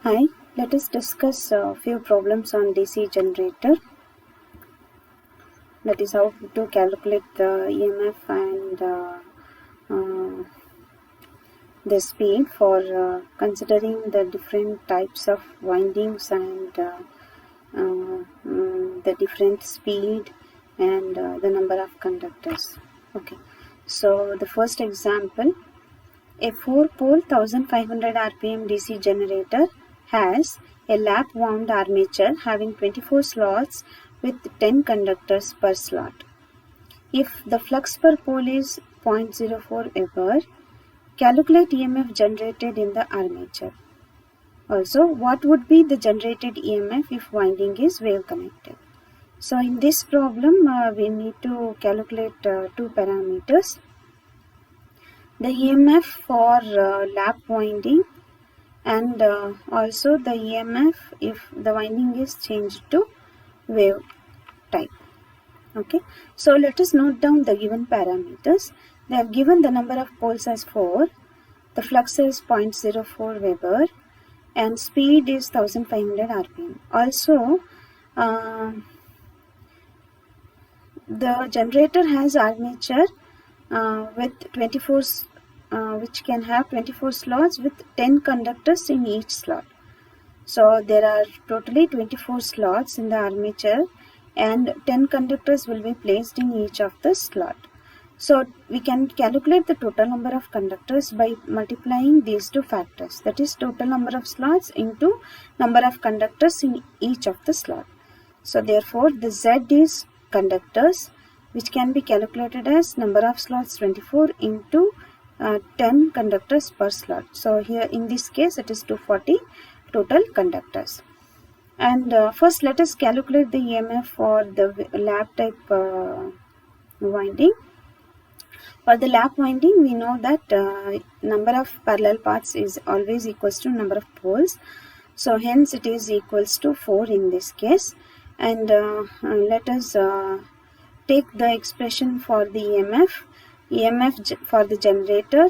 Hi, let us discuss a few problems on DC generator. That is how to calculate the EMF and the speed for considering the different types of windings and the different speed and the number of conductors. Okay, so the first example, a 4-pole 1500 rpm DC generator has a lap wound armature having 24 slots with 10 conductors per slot. If the flux per pole is 0.04 Weber, calculate EMF generated in the armature. Also, what would be the generated EMF if winding is wave connected? So in this problem, we need to calculate two parameters. The EMF for lap winding and also the EMF if the winding is changed to wave type. Okay, so let us note down the given parameters. They have given the number of poles as 4, the flux is 0.04 Weber and speed is 1500 rpm. Also, the generator has armature with 24 which can have 24 slots with 10 conductors in each slot. So there are totally 24 slots in the armature and 10 conductors will be placed in each of the slot. So we can calculate the total number of conductors by multiplying these two factors, that is total number of slots into number of conductors in each of the slot. So therefore the Z is conductors, which can be calculated as number of slots 24 into 10 conductors per slot. So here in this case it is 240 total conductors. And first let us calculate the EMF for the lap type winding. For the lap winding, we know that number of parallel paths is always equals to number of poles. So hence it is equals to 4 in this case. And let us take the expression for the EMF. EMF for the generator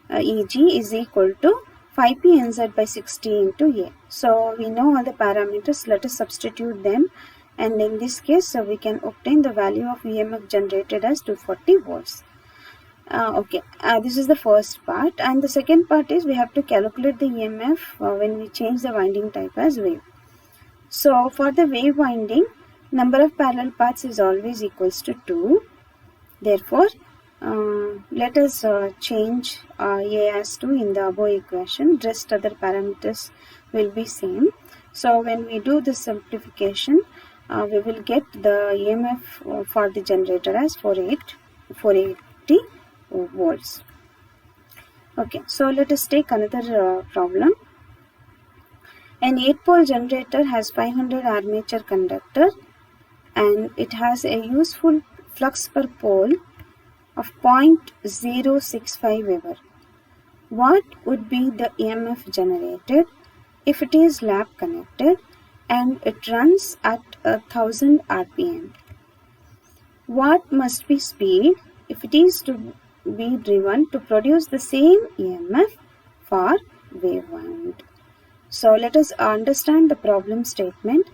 EG is equal to 5p NZ by 60 into A. So we know all the parameters, let us substitute them, and in this case we can obtain the value of EMF generated as 240 volts. This is the first part, and the second part is we have to calculate the EMF when we change the winding type as wave. So for the wave winding, number of parallel paths is always equals to 2. Therefore, let us change A as 2 in the above equation. Rest other parameters will be same. So when we do the simplification, we will get the EMF for the generator as 480 volts. Okay, so let us take another problem. An 8-pole generator has 500 armature conductor and it has a useful flux per pole of 0.065 Weber. What would be the EMF generated if it is lap connected and it runs at 1000 rpm? What must be speed if it is to be driven to produce the same EMF for wave wound? So let us understand the problem statement.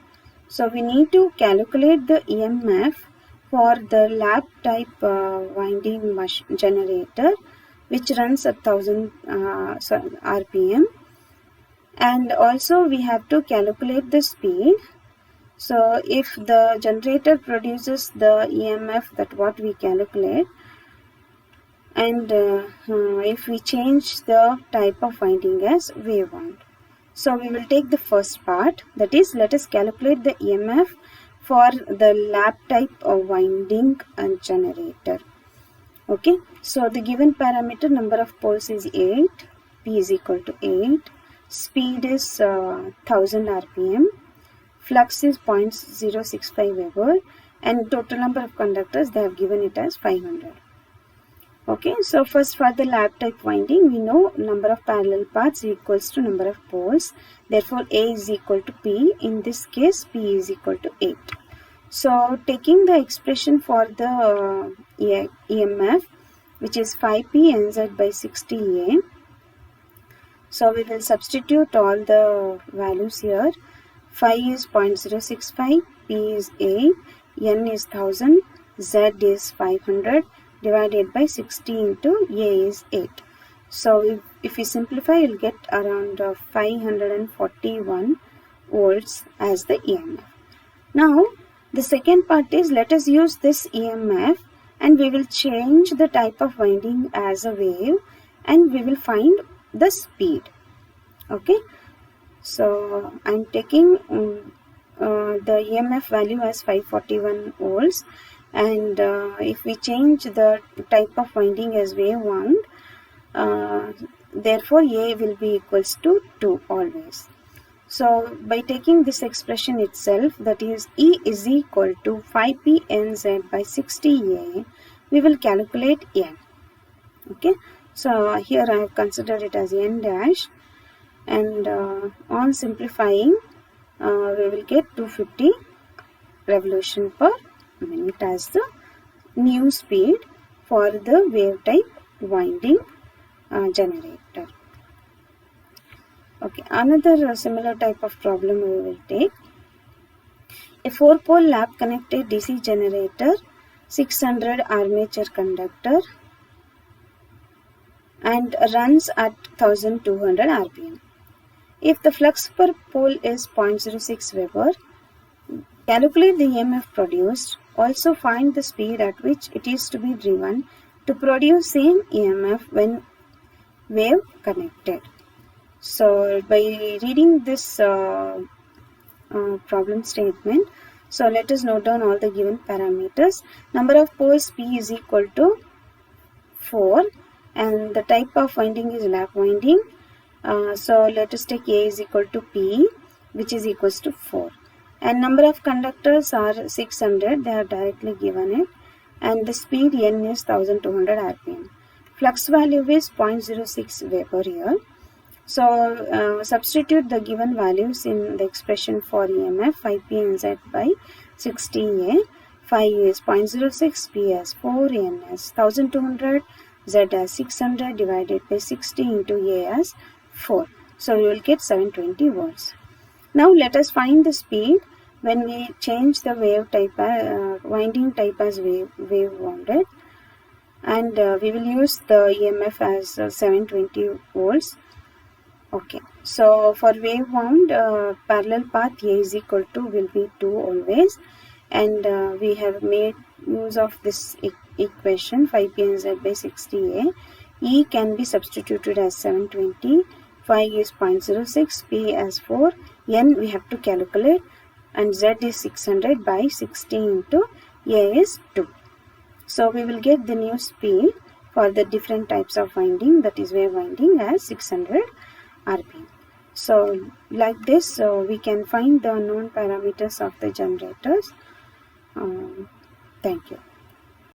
So we need to calculate the EMF for the lap type winding generator which runs at 1000 rpm, and also we have to calculate the speed. So if the generator produces the EMF that what we calculate, and if we change the type of winding as wave wound. So we will take the first part, that is let us calculate the EMF for the lap type of winding and generator. Okay, so the given parameter number of poles is 8, P is equal to 8, speed is 1000 rpm, flux is 0.065 Weber, and total number of conductors they have given it as 500. Okay, so first for the lap type winding, we know number of parallel paths equals to number of poles. Therefore, A is equal to P. In this case, P is equal to 8. So, taking the expression for the EMF, which is 5P NZ by 60A. So we will substitute all the values here. Phi is 0.065, P is 8, N is 1000, Z is 500 divided by 60 into A is 8. So if we simplify, you'll get around 541 volts as the EMF. Now the second part is, let us use this EMF and we will change the type of winding as a wave and we will find the speed. Okay, so I'm taking the EMF value as 541 volts, and if we change the type of winding as wave wound, therefore A will be equals to 2 always. So by taking this expression itself, that is E is equal to 5PNZ by 60A, we will calculate N. Okay, so here I have considered it as N dash, and on simplifying we will get 250 revolution per minute as the new speed for the wave type winding generator. Okay, another similar type of problem we will take. A 4-pole lap connected DC generator, 600 armature conductor, and runs at 1200 rpm. If the flux per pole is 0.06 Weber, calculate the EMF produced. Also find the speed at which it is to be driven to produce same EMF when wave connected. So by reading this problem statement, so let us note down all the given parameters. Number of poles P is equal to 4, and the type of winding is lap winding. So let us take A is equal to P, which is equals to 4, and number of conductors are 600, they are directly given it, and the speed N is 1200 rpm. Flux value is 0.06 Weber here. So substitute the given values in the expression for EMF. 5PNZ by 60A, phi is 0.06, P as 4, N as 1200, Z as 600 divided by 60 into A as 4. So we will get 720 volts. Now let us find the speed when we change the wave type, winding type as wave wounded, and we will use the EMF as 720 volts. Okay, so for wave wound, parallel path A is equal to will be 2 always, and we have made use of this equation 5PNZ by 60A. E can be substituted as 720, phi is 0.06, P as 4, N we have to calculate, and Z is 600 by 60 into A is 2. So we will get the new speed for the different types of winding, that is wave winding, as 600 rpm. So like this, we can find the known parameters of the generators. Thank you.